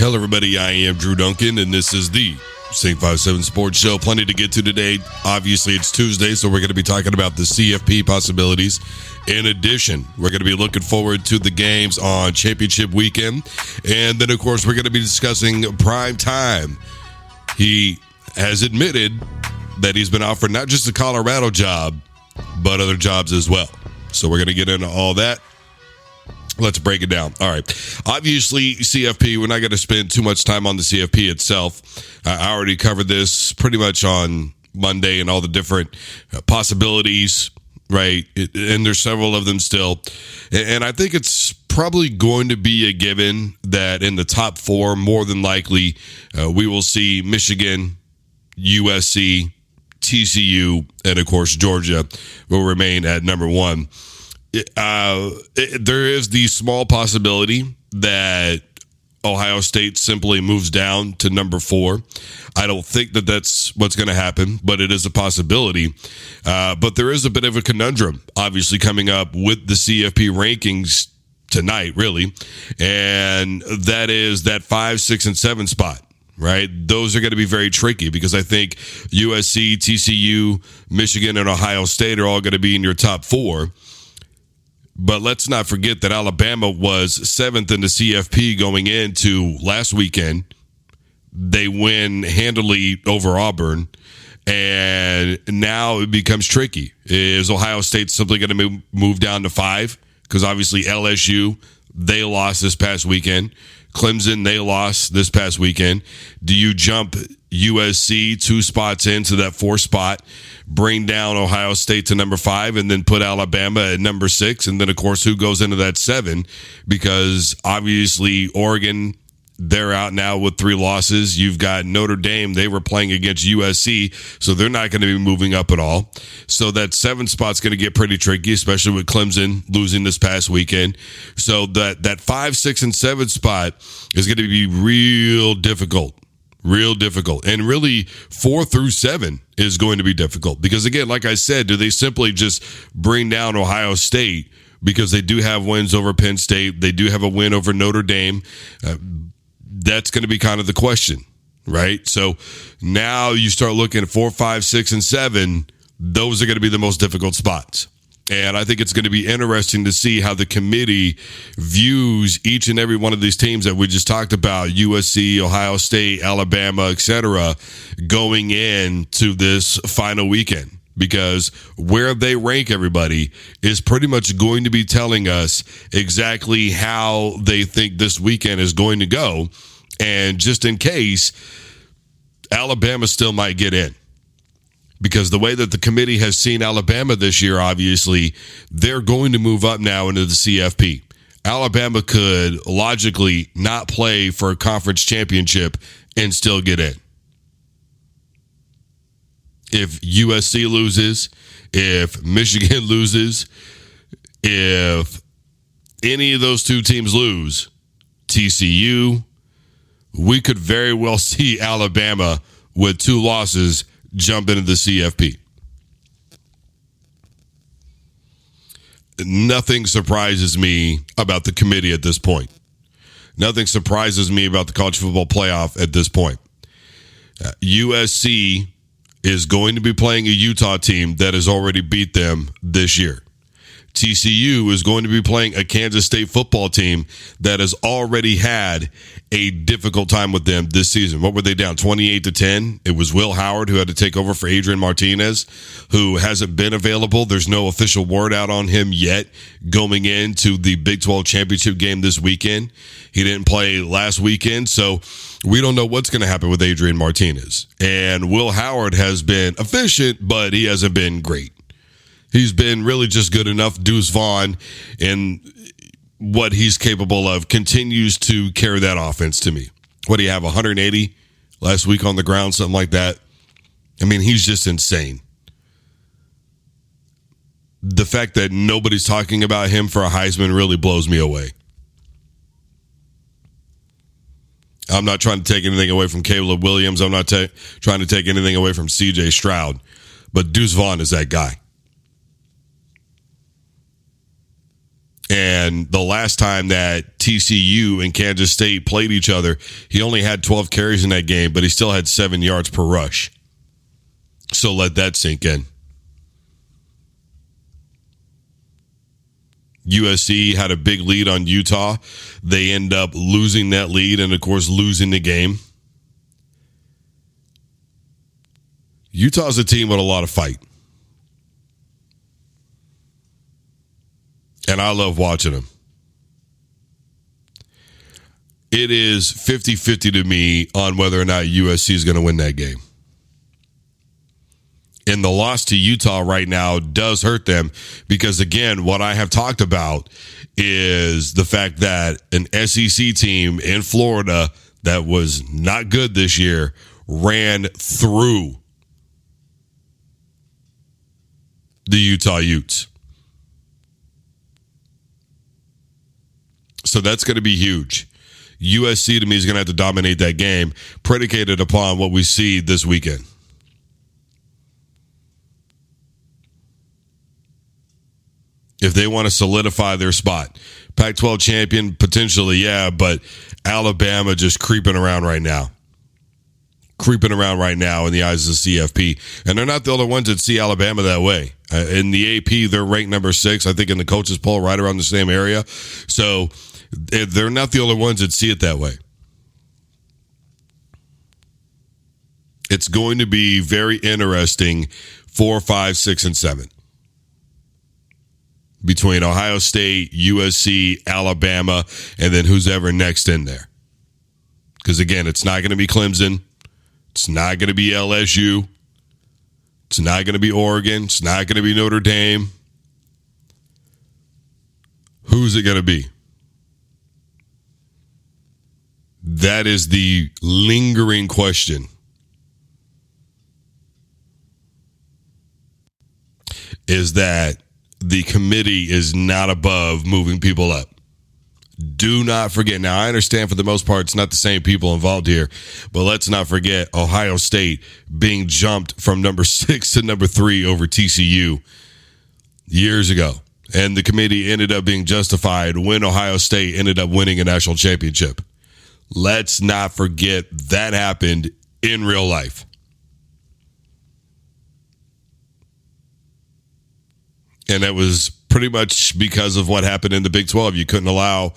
Hello, everybody. I am Drew Duncan, and this is the St. 57 Sports Show. Plenty to get to today. Obviously, it's Tuesday, so we're going to be talking about the CFP possibilities. In addition, we're going to be looking forward to the games on championship weekend. And then, of course, we're going to be discussing prime time. He has admitted that he's been offered not just a Colorado job, but other jobs as well. So we're going to get into all that. Let's break it down. All right. Obviously, CFP, we're not going to spend too much time on the CFP itself. I already covered this pretty much on Monday and all the different possibilities, right? And there's several of them still. And I think it's probably going to be a given that in the top four, more than likely, we will see Michigan, USC, TCU, and, of course, Georgia will remain at number one. There is the small possibility that Ohio State simply moves down to number 4. I don't think that that's what's going to happen, but it is a possibility. But there is a bit of a conundrum, obviously, coming up with the CFP rankings tonight, really. And that is that 5, 6, and 7 spot. Right? Those are going to be very tricky because I think USC, TCU, Michigan, and Ohio State are all going to be in your top 4. But let's not forget that Alabama was 7th in the CFP going into last weekend. They win handily over Auburn. And now it becomes tricky. Is Ohio State simply going to move down to 5? Because obviously LSU, they lost this past weekend. Clemson, they lost this past weekend. Do you jump USC 2 spots into that 4 spot, bring down Ohio State to number 5, and then put Alabama at number 6? And then, of course, who goes into that 7? Because obviously Oregon, they're out now with 3 losses. You've got Notre Dame. They were playing against USC, so they're not going to be moving up at all. So that 7 spot's going to get pretty tricky, especially with Clemson losing this past weekend. So that 5, 6, and 7 spot is going to be real difficult. Real difficult. And really, 4 through 7 is going to be difficult. Because, again, like I said, do they simply just bring down Ohio State because they do have wins over Penn State? They do have a win over Notre Dame. That's going to be kind of the question, right? So now you start looking at 4, 5, 6, and 7. Those are going to be the most difficult spots. And I think it's going to be interesting to see how the committee views each and every one of these teams that we just talked about, USC, Ohio State, Alabama, etc., going into this final weekend. Because where they rank everybody is pretty much going to be telling us exactly how they think this weekend is going to go. And just in case, Alabama still might get in. Because the way that the committee has seen Alabama this year, obviously, they're going to move up now into the CFP. Alabama could logically not play for a conference championship and still get in. If USC loses, if Michigan loses, if any of those 2 teams lose, TCU, we could very well see Alabama with 2 losses jump into the CFP. Nothing surprises me about the committee at this point. Nothing surprises me about the college football playoff at this point. USC is going to be playing a Utah team that has already beat them this year. TCU is going to be playing a Kansas State football team that has already had a difficult time with them this season. What were they down, 28-10? It was Will Howard who had to take over for Adrian Martinez, who hasn't been available. There's no official word out on him yet going into the Big 12 championship game this weekend. He didn't play last weekend, so we don't know what's going to happen with Adrian Martinez. And Will Howard has been efficient, but he hasn't been great. He's been really just good enough. Deuce Vaughn and what he's capable of continues to carry that offense to me. What do you have, 180 last week on the ground, something like that? I mean, he's just insane. The fact that nobody's talking about him for a Heisman really blows me away. I'm not trying to take anything away from Caleb Williams. I'm not trying to take anything away from C.J. Stroud. But Deuce Vaughn is that guy. And the last time that TCU and Kansas State played each other, he only had 12 carries in that game, but he still had 7 yards per rush. So let that sink in. USC had a big lead on Utah. They end up losing that lead and, of course, losing the game. Utah's a team with a lot of fight. And I love watching them. It is 50-50 to me on whether or not USC is going to win that game. And the loss to Utah right now does hurt them because, again, what I have talked about is the fact that an SEC team in Florida that was not good this year ran through the Utah Utes. So that's going to be huge. USC, to me, is going to have to dominate that game, predicated upon what we see this weekend. If they want to solidify their spot. Pac-12 champion, potentially, yeah, but Alabama just creeping around right now. Creeping around right now in the eyes of the CFP. And they're not the only ones that see Alabama that way. In the AP, they're ranked number 6, I think in the coaches poll, right around the same area. So they're not the only ones that see it that way. It's going to be very interesting 4, 5, 6, and 7. Between Ohio State, USC, Alabama, and then who's ever next in there. Because, again, it's not going to be Clemson. It's not going to be LSU. It's not going to be Oregon. It's not going to be Notre Dame. Who's it going to be? That is the lingering question. Is that the committee is not above moving people up. Do not forget. Now, I understand for the most part it's not the same people involved here, but let's not forget Ohio State being jumped from number 6 to number 3 over TCU years ago. And the committee ended up being justified when Ohio State ended up winning a national championship. Let's not forget that happened in real life. And that was pretty much because of what happened in the Big 12. You couldn't allow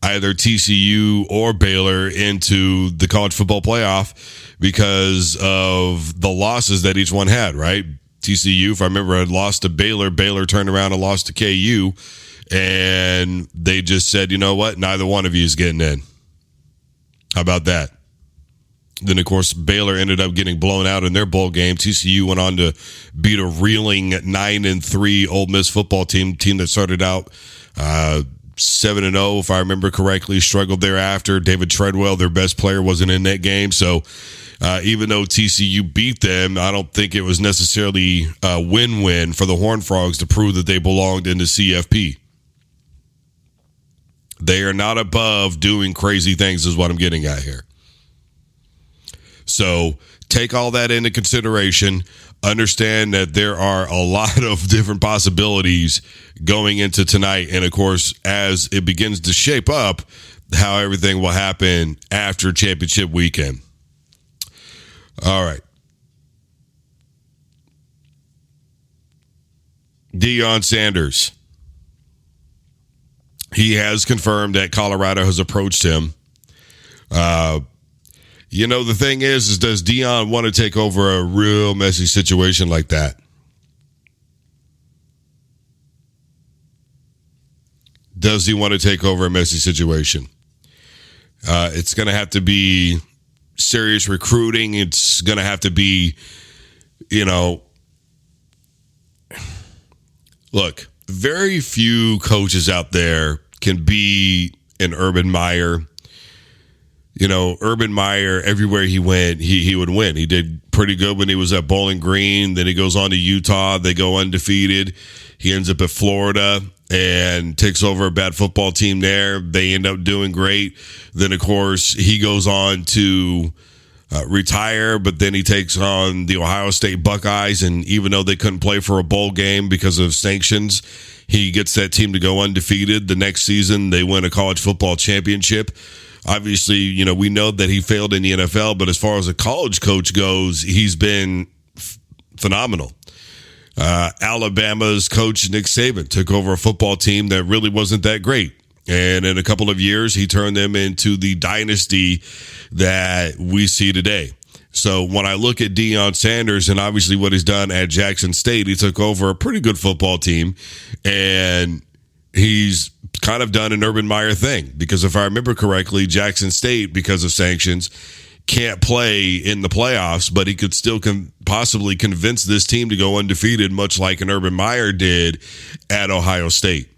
either TCU or Baylor into the college football playoff because of the losses that each one had, right? TCU, if I remember, had lost to Baylor. Baylor turned around and lost to KU. And they just said, you know what? Neither one of you is getting in. How about that? Then, of course, Baylor ended up getting blown out in their bowl game. TCU went on to beat a reeling 9-3 Ole Miss football team that started out 7-0, if I remember correctly, struggled thereafter. David Treadwell, their best player, wasn't in that game. So even though TCU beat them, I don't think it was necessarily a win-win for the Horned Frogs to prove that they belonged in the CFP. They are not above doing crazy things is what I'm getting at here. So take all that into consideration. Understand that there are a lot of different possibilities going into tonight. And, of course, as it begins to shape up, how everything will happen after championship weekend. All right. Deion Sanders. He has confirmed that Colorado has approached him. You know, the thing is does Deion want to take over a real messy situation like that? Does he want to take over a messy situation? It's going to have to be serious recruiting. It's going to have to be, you know, look, very few coaches out there can be an Urban Meyer. You know, Urban Meyer, everywhere he went, he would win. He did pretty good when he was at Bowling Green. Then he goes on to Utah. They go undefeated. He ends up at Florida and takes over a bad football team there. They end up doing great. Then, of course, he goes on to retire, but then he takes on the Ohio State Buckeyes, and even though they couldn't play for a bowl game because of sanctions, he gets that team to go undefeated. The next season, they win a college football championship. Obviously, we know that he failed in the NFL, but as far as a college coach goes, he's been phenomenal. Alabama's coach, Nick Saban, took over a football team that really wasn't that great. And in a couple of years, he turned them into the dynasty that we see today. So when I look at Deion Sanders and obviously what he's done at Jackson State, he took over a pretty good football team, and he's kind of done an Urban Meyer thing. Because if I remember correctly, Jackson State, because of sanctions, can't play in the playoffs, but he could still possibly convince this team to go undefeated, much like an Urban Meyer did at Ohio State.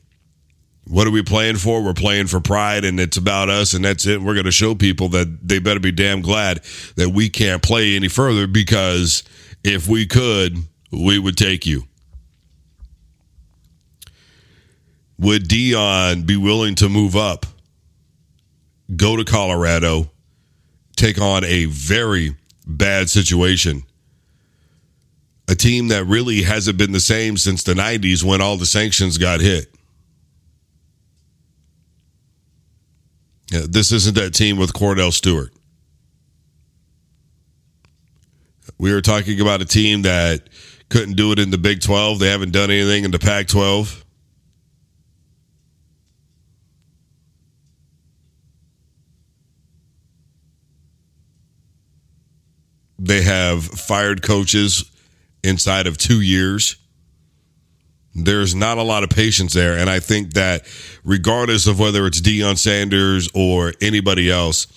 What are we playing for? We're playing for pride, and it's about us, and that's it. We're going to show people that they better be damn glad that we can't play any further, because if we could, we would take you. Would Deion be willing to move up, go to Colorado, take on a very bad situation, a team that really hasn't been the same since the 90s when all the sanctions got hit? Yeah, this isn't that team with Cordell Stewart. We were talking about a team that couldn't do it in the Big 12. They haven't done anything in the Pac-12. They have fired coaches inside of 2 years. There's not a lot of patience there, and I think that regardless of whether it's Deion Sanders or anybody else,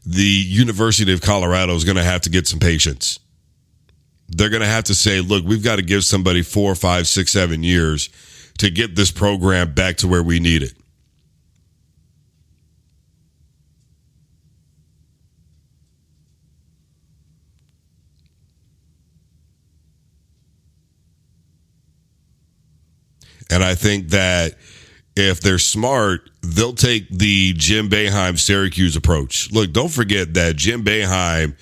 the University of Colorado is going to have to get some patience. They're going to have to say, look, we've got to give somebody 4, 5, 6, 7 years to get this program back to where we need it. And I think that if they're smart, they'll take the Jim Boeheim Syracuse approach. Look, don't forget that Jim Boeheim,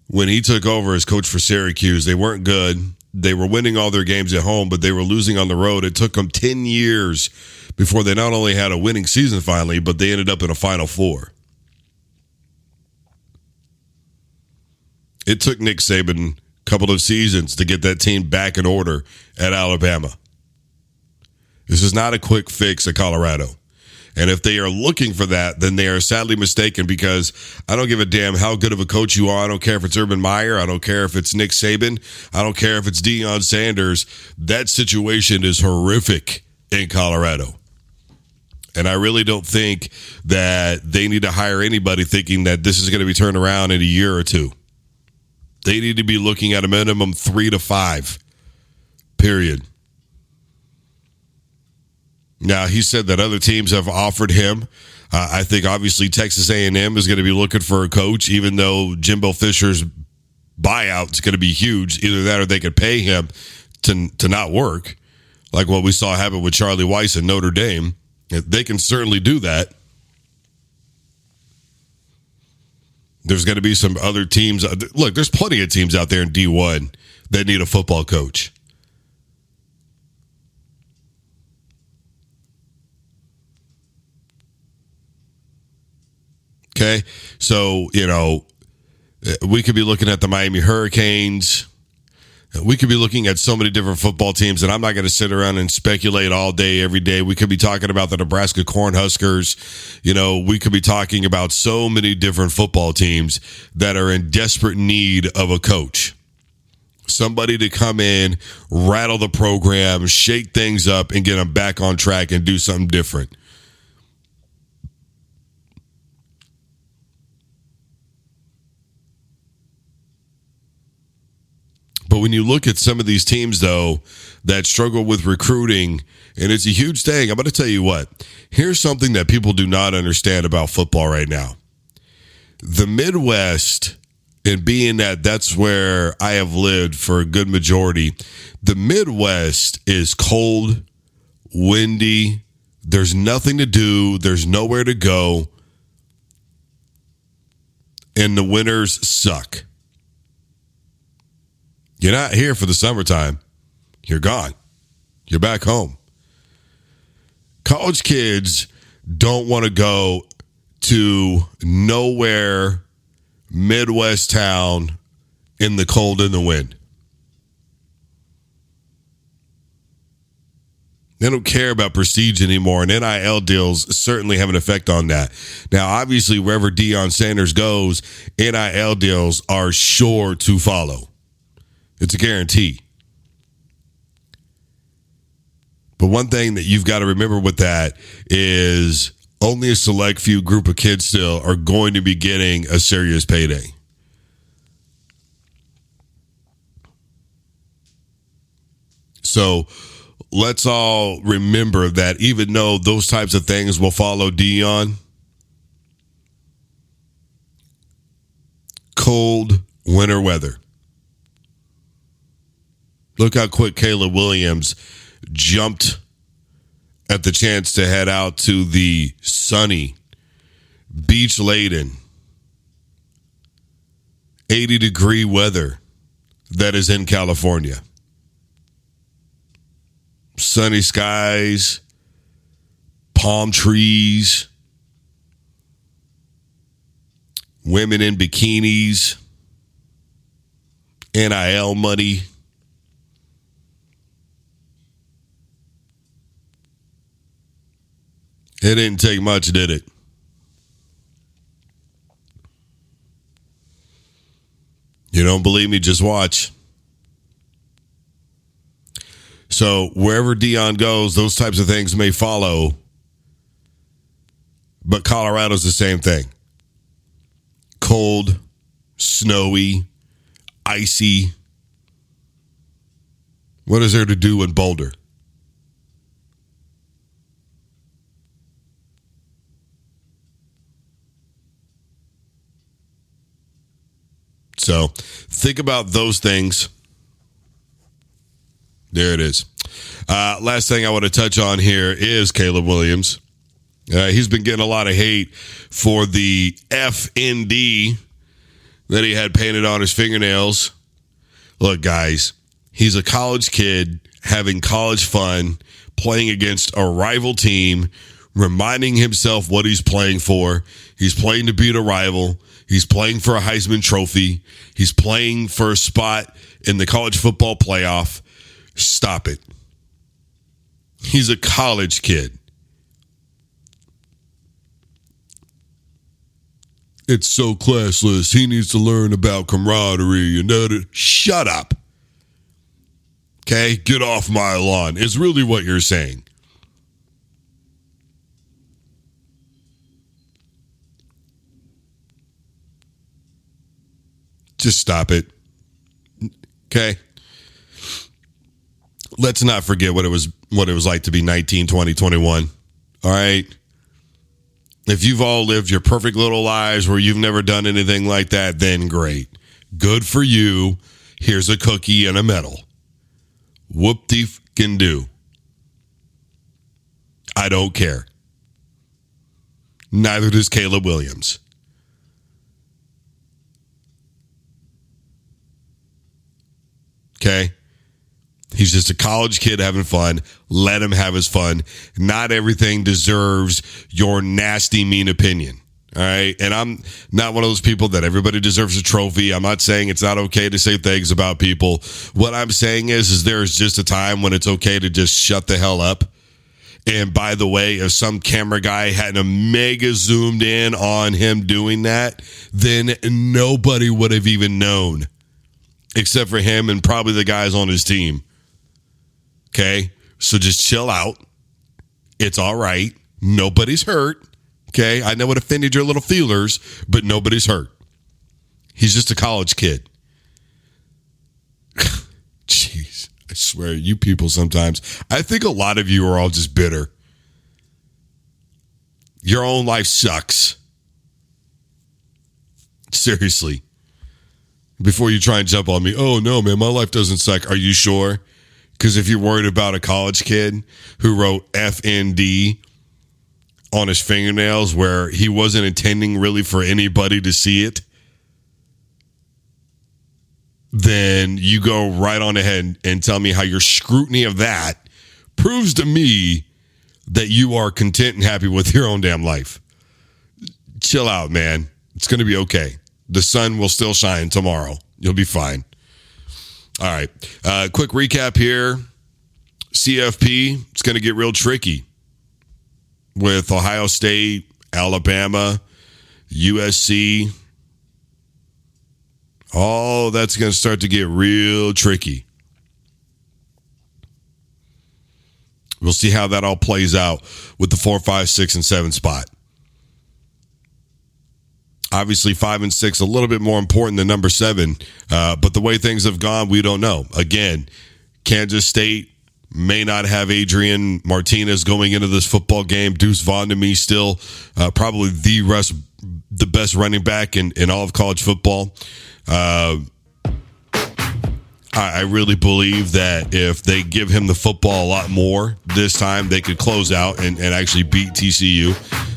when he took over as coach for Syracuse, they weren't good. They were winning all their games at home, but they were losing on the road. It took them 10 years before they not only had a winning season finally, but they ended up in a Final Four. It took Nick Saban a couple of seasons to get that team back in order at Alabama. This is not a quick fix at Colorado. And if they are looking for that, then they are sadly mistaken, because I don't give a damn how good of a coach you are. I don't care if it's Urban Meyer. I don't care if it's Nick Saban. I don't care if it's Deion Sanders. That situation is horrific in Colorado. And I really don't think that they need to hire anybody thinking that this is going to be turned around in a year or two. They need to be looking at a minimum 3 to 5, period. Now, he said that other teams have offered him. I think obviously Texas A&M is going to be looking for a coach, even though Jimbo Fisher's buyout is going to be huge. Either that or they could pay him to not work, like what we saw happen with Charlie Weiss in Notre Dame. They can certainly do that. There's going to be some other teams. Look, there's plenty of teams out there in D1 that need a football coach. Okay, so, we could be looking at the Miami Hurricanes. We could be looking at so many different football teams, and I'm not going to sit around and speculate all day, every day. We could be talking about the Nebraska Cornhuskers. We could be talking about so many different football teams that are in desperate need of a coach. Somebody to come in, rattle the program, shake things up, and get them back on track and do something different. But when you look at some of these teams, though, that struggle with recruiting, and it's a huge thing, I'm going to tell you what. Here's something that people do not understand about football right now. The Midwest, and being that that's where I have lived for a good majority, the Midwest is cold, windy, there's nothing to do, there's nowhere to go. and the winters suck. You're not here for the summertime. You're gone. You're back home. College kids don't want to go to nowhere Midwest town in the cold and the wind. They don't care about prestige anymore, and NIL deals certainly have an effect on that. Now, obviously, wherever Deion Sanders goes, NIL deals are sure to follow. It's a guarantee. But one thing that you've got to remember with that is only a select few group of kids still are going to be getting a serious payday. So let's all remember that even though those types of things will follow Deion, cold winter weather. Look how quick Caleb Williams jumped at the chance to head out to the sunny, beach-laden, 80-degree weather that is in California. Sunny skies, palm trees, women in bikinis, NIL money. It didn't take much, did it? You don't believe me? Just watch. So wherever Deion goes, those types of things may follow. But Colorado's the same thing. Cold, snowy, icy. What is there to do in Boulder? So think about those things. There it is. Last thing I want to touch on here is Caleb Williams. He's been getting a lot of hate for the FND that he had painted on his fingernails. Look, guys, he's a college kid having college fun, playing against a rival team, reminding himself what he's playing for. He's playing to beat a rival. He's playing for a Heisman Trophy. He's playing for a spot in the college football playoff. Stop it. He's a college kid. It's so classless. He needs to learn about camaraderie and that. Shut up. Okay? Get off my lawn. It's really what you're saying. Just stop it. Okay? Let's not forget what it was like to be 19, 20, 21. All right? If you've all lived your perfect little lives where you've never done anything like that, then great. Good for you. Here's a cookie and a medal. Whoop-de-f-can-do. I don't care. Neither does Caleb Williams. Okay? He's just a college kid having fun. Let him have his fun. Not everything deserves your nasty, mean opinion. All right? And I'm not one of those people that everybody deserves a trophy. I'm not saying it's not okay to say things about people. What I'm saying is there's just a time when it's okay to just shut the hell up. And by the way, if some camera guy hadn't mega zoomed in on him doing that, then nobody would have even known. Except for him and probably the guys on his team. Okay? So just chill out. It's all right. Nobody's hurt. Okay? I know it offended your little feelers, but nobody's hurt. He's just a college kid. Jeez. I swear, you people sometimes. I think a lot of you are all just bitter. Your own life sucks. Seriously. Before you try and jump on me, oh no, man, my life doesn't suck. Are you sure? Because if you're worried about a college kid who wrote FND on his fingernails where he wasn't intending really for anybody to see it, then you go right on ahead and tell me how your scrutiny of that proves to me that you are content and happy with your own damn life. Chill out, man. It's going to be okay. The sun will still shine tomorrow. You'll be fine. All right. Quick recap here. CFP, it's going to get real tricky with Ohio State, Alabama, USC. Oh, that's going to start to get real tricky. We'll see how that all plays out with the 4, 5, 6, and 7 spot. Obviously, 5 and 6 a little bit more important than number 7, but the way things have gone, we don't know. Again, Kansas State may not have Adrian Martinez going into this football game. Deuce Vaughn, to me, still probably the best running back in all of college football. I really believe that if they give him the football a lot more this time, they could close out and actually beat TCU.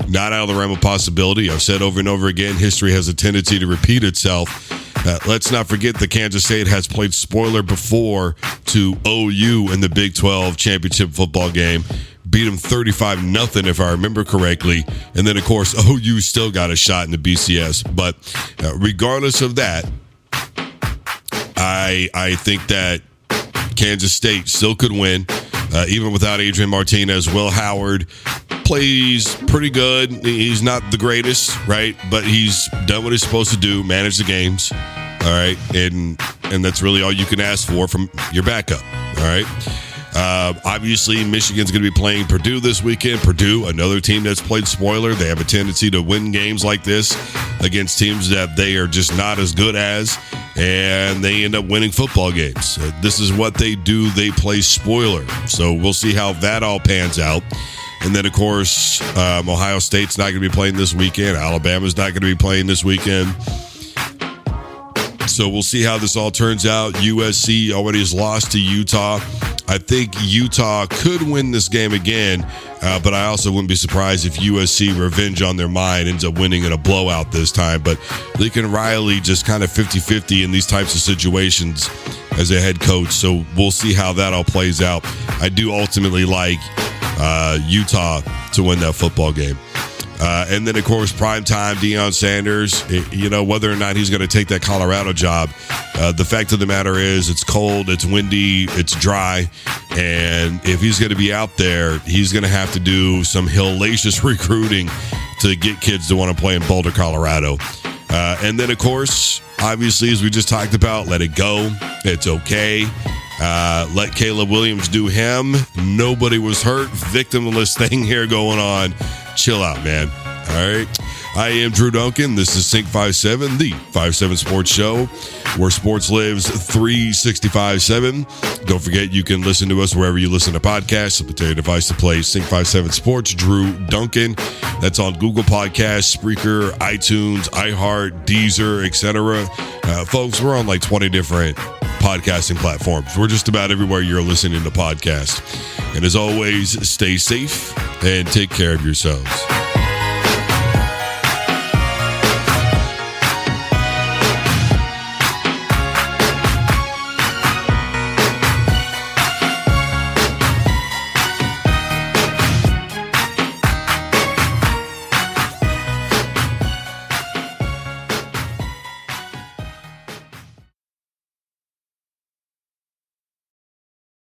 Not out of the realm of possibility. I've said over and over again, history has a tendency to repeat itself. Let's not forget that Kansas State has played spoiler before to OU in the Big 12 championship football game. Beat them 35-0, if I remember correctly. And then, of course, OU still got a shot in the BCS. But regardless of that, I think that Kansas State still could win, even without Adrian Martinez. Will Howard plays pretty good. He's not the greatest, right? But he's done what he's supposed to do, manage the games, all right? And that's really all you can ask for from your backup, all right? Obviously, Michigan's going to be playing Purdue this weekend. Purdue, another team that's played spoiler. They have a tendency to win games like this against teams that they are just not as good as, and they end up winning football games. This is what they do. They play spoiler. So we'll see how that all pans out. And then, of course, Ohio State's not going to be playing this weekend. Alabama's not going to be playing this weekend. So we'll see how this all turns out. USC already has lost to Utah. I think Utah could win this game again, but I also wouldn't be surprised if USC, revenge on their mind, ends up winning in a blowout this time. But Lincoln Riley just kind of 50-50 in these types of situations as a head coach. So we'll see how that all plays out. I do ultimately like Utah to win that football game. And then, of course, primetime Deion Sanders, whether or not he's going to take that Colorado job, the fact of the matter is it's cold, it's windy, it's dry, and if he's going to be out there, he's going to have to do some hellacious recruiting to get kids to want to play in Boulder, Colorado. And then, of course, obviously, as we just talked about, let it go. It's okay. Let Caleb Williams do him. Nobody was hurt. Victimless thing here going on. Chill out, man. All right. I am Drew Duncan. This is Sync 57, the 5-7 Sports Show, where sports lives 365-7. Don't forget, you can listen to us wherever you listen to podcasts. Simply tell your device to play Sync 57 Sports, Drew Duncan. That's on Google Podcasts, Spreaker, iTunes, iHeart, Deezer, etc. Folks, we're on like 20 different podcasting platforms. We're just about everywhere you're listening to podcasts. And as always, stay safe and take care of yourselves.